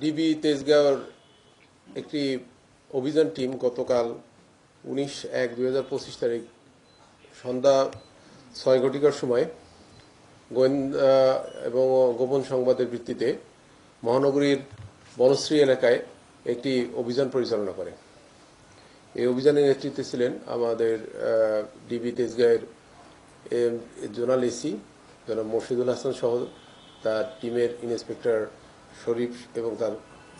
DB তেজগাঁওর একটি অভিযান team গতকাল 19/1/2025 তারিখ সন্ধ্যা 6 ঘটিকার সময় গোয়েন্দা এবং গোপন সংবাদের ভিত্তিতে মহানগরীর বনশ্রী এলাকায় একটি অভিযান পরিচালনা করে। এই অভিযানের নেতৃত্বে ছিলেন আমাদের ডিবি তেজগাঁয়ের জোনাল এসি জনাব মোর্শেদুল হাসান সহ তার টিমের ইন্সপেক্টর শরীফ এবং তার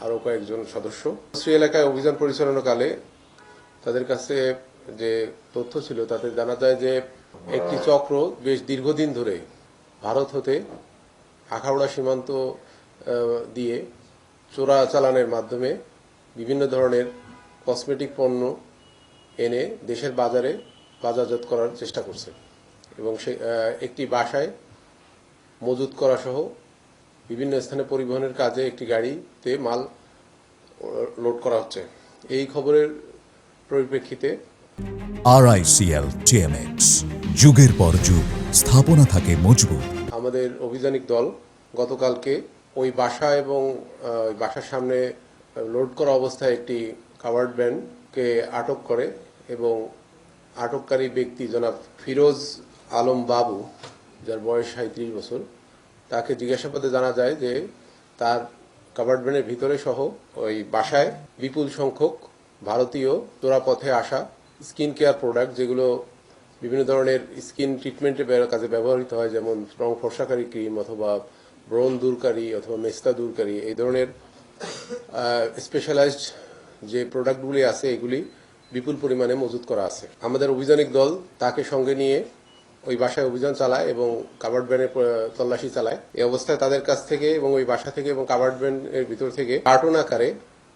আরও কয়েকজন সদস্য। বনশ্রী এলাকায় অভিযান পরিচালনাকালে তাদের কাছে যে তথ্য ছিল তাতে জানা যায় যে একটি চক্র বেশ দীর্ঘদিন ধরে ভারত হতে আখাউড়া সীমান্ত দিয়ে চোরাচালানের মাধ্যমে বিভিন্ন ধরনের কসমেটিক পণ্য এনে দেশের বাজারে বাজারজাত করার চেষ্টা করছে এবং সে একটি বাসায় মজুত করা সহ বিভিন্ন স্থানে পরিবহনের কাজে একটি গাড়িতে মাল লোড করা হচ্ছে। এই খবরের পরিপ্রেক্ষিতে RICL TMX যুগের পর যুগ স্থাপনা থাকে মজবুত। আমাদের অভিযানিক দল গতকালকে ওই বাসা এবং বাসার সামনে লোড করা অবস্থায় একটি কাভার্ড ভ্যানকে আটক করে এবং আটককারী ব্যক্তি জনাব ফিরোজ আলম বাবু, যার বয়স 37 বছর, তাকে জিজ্ঞাসাবাদে জানা যায় যে তার কাভার্ড ভ্যানের ভিতরে সহ ওই বাসায় বিপুল সংখ্যক ভারতীয় চোরাপথে আসা স্কিন কেয়ার প্রোডাক্ট, যেগুলো বিভিন্ন ধরনের স্কিন ট্রিটমেন্টের কাজে ব্যবহৃত হয়, যেমন রং ফর্সাকারী ক্রিম অথবা ব্রণ দূরকারী অথবা মেস্তা দূরকারী, এই ধরনের স্পেশালাইজড যে প্রোডাক্টগুলি আছে এগুলি বিপুল পরিমাণে মজুত করা আছে। আমাদের অভিযানিক দল তাকে সঙ্গে নিয়ে ওই বাসায় অভিযান চালায় এবং কাভার্ড ভ্যানের তল্লাশি চালায়। এই অবস্থায় তাদের কাছ থেকে এবং ওই বাসা থেকে এবং কাভার্ড ভ্যানের ভিতর থেকে কার্টন আকারে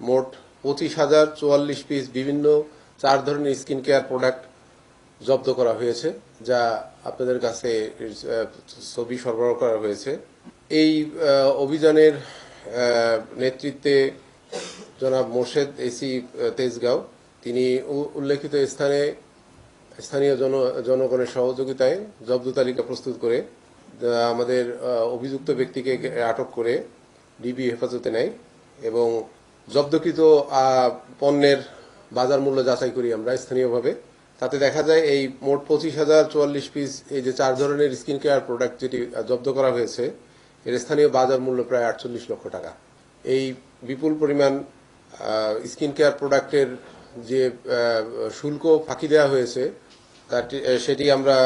মোট 25,044 পিস বিভিন্ন 4 ধরনের স্কিন কেয়ার প্রোডাক্ট জব্দ করা হয়েছে, যা আপনাদের কাছে ছবি সরবরাহ করা হয়েছে। এই অভিযানের নেতৃত্বে জনাব মোর্শেদ এসি তেজগাঁও, তিনি উল্লেখিত স্থানীয় জনগণের সহযোগিতায় জব্দ তালিকা প্রস্তুত করে আমাদের অভিযুক্ত ব্যক্তিকে আটক করে ডিবি হেফাজতে নেয় এবং জব্দকৃত পণ্যের বাজার মূল্য যাচাই করি আমরা স্থানীয়ভাবে। তাতে দেখা যায় এই মোট 25,044 পিস এই যে 4 ধরনের স্কিন কেয়ার প্রোডাক্ট যেটি জব্দ করা হয়েছে, এর স্থানীয় বাজার মূল্য প্রায় 48 লক্ষ টাকা। এই বিপুল পরিমাণ স্কিন কেয়ার প্রোডাক্টের যে শুল্ক ফাঁকি দেওয়া হয়েছে সেটি আমরা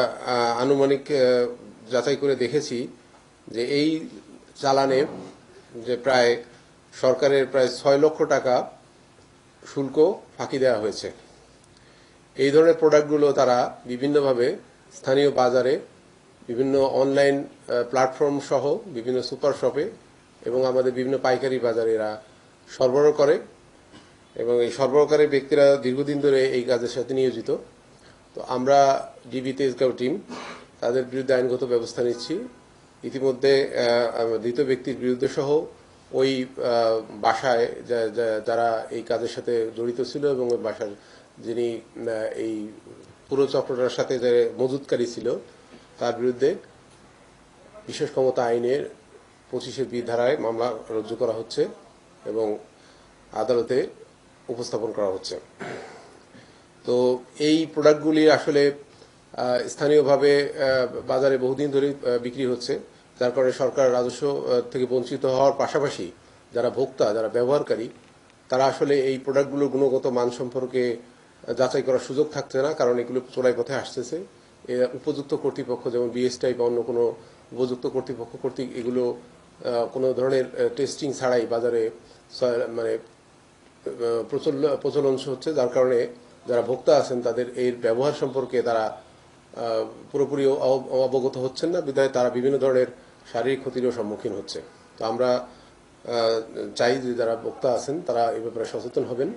আনুমানিক যাচাই করে দেখেছি যে এই চালানে যে প্রায় সরকারের প্রায় 6 লক্ষ টাকা শুল্ক ফাঁকি দেওয়া হয়েছে। এই ধরনের প্রোডাক্টগুলো তারা বিভিন্নভাবে স্থানীয় বাজারে, বিভিন্ন অনলাইন প্ল্যাটফর্ম সহ বিভিন্ন সুপার শপে এবং আমাদের বিভিন্ন পাইকারি বাজারে এরা সরবরাহ করে এবং এই সরবরাহকারী ব্যক্তিরা দীর্ঘদিন ধরে এই কাজের সাথে নিয়োজিত। তো আমরা ডিবি তেজগাঁও টিম তাদের বিরুদ্ধে আইনগত ব্যবস্থা নিচ্ছি। ইতিমধ্যে দ্বিতীয় ব্যক্তির বিরুদ্ধে সহ ওই বাসায় যারা এই কাজের সাথে জড়িত ছিল এবং ওই বাসার যিনি এই পুরো চক্রটার সাথে যে মজুতকারী ছিল তার বিরুদ্ধে বিশেষ ক্ষমতা আইনের 25-এর ধারায় মামলা রুজু করা হচ্ছে এবং আদালতে উপস্থাপন করা হচ্ছে। তো এই প্রোডাক্টগুলি আসলে স্থানীয়ভাবে বাজারে বহুদিন ধরে বিক্রি হচ্ছে, যার কারণে সরকার রাজস্ব থেকে বঞ্চিত হওয়ার পাশাপাশি যারা ভোক্তা, যারা ব্যবহারকারী, তারা আসলে এই প্রোডাক্টগুলোর গুণগত মান সম্পর্কে যাচাই করার সুযোগ থাকছে না, কারণ এগুলো চোরাই পথে আসতেছে। উপযুক্ত কর্তৃপক্ষ যেমন বিএসটিআই বা অন্য কোনো উপযুক্ত কর্তৃপক্ষ কর্তৃক এগুলো কোনো ধরনের টেস্টিং ছাড়াই বাজারে মানে প্রচলন হচ্ছে, যার কারণে যারা ভোক্তা আছেন তাদের এর ব্যবহার সম্পর্কে তারা পুরোপুরি অবগত হচ্ছেন না, বিধায় তারা বিভিন্ন ধরনের শারীরিক ক্ষতিরও সম্মুখীন হচ্ছে। তো আমরা চাই যে যারা ভোক্তা আছেন তারা এ ব্যাপারে সচেতন হবেন,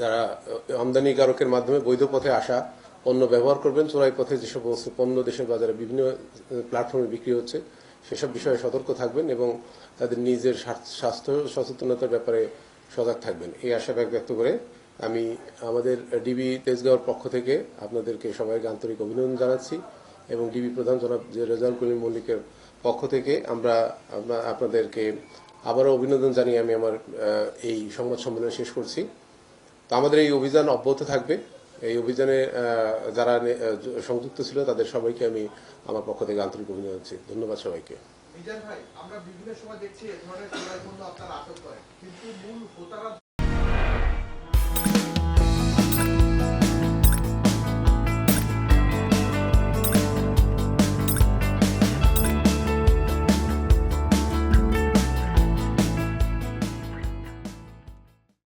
যারা আমদানিকারকের মাধ্যমে বৈধ পথে আসা পণ্য ব্যবহার করবেন, চোরাই পথে যে সমস্ত পণ্য দেশের বাজারে বিভিন্ন প্ল্যাটফর্মে বিক্রি হচ্ছে সেসব বিষয়ে সতর্ক থাকবেন এবং তাদের নিজের স্বাস্থ্য সচেতনতার ব্যাপারে সজাগ থাকবেন, এই আশা ব্যক্ত করে আমি আমাদের ডিবি তেজগাঁওর পক্ষ থেকে আপনাদেরকে সবাইকে আন্তরিক অভিনন্দন জানাচ্ছি এবং ডিবি প্রধান জনাব রেজাউল করিম মল্লিকের পক্ষ থেকে আমরা আপনাদেরকে আবারও অভিনন্দন জানিয়ে আমি আমার এই সংবাদ সম্মেলন শেষ করছি। তো আমাদের এই অভিযান অব্যাহত থাকবে। এই অভিযানে যারা সংযুক্ত ছিল তাদের সবাইকে আমি আমার পক্ষ থেকে আন্তরিক অভিনন্দন জানাচ্ছি। ধন্যবাদ সবাইকে। মিজান ভাই, আমরা বিভিন্ন সময় দেখছি এ ধরনের চোরাই পণ্য আপনারা আটক করেন, কিন্তু মূল হোতারা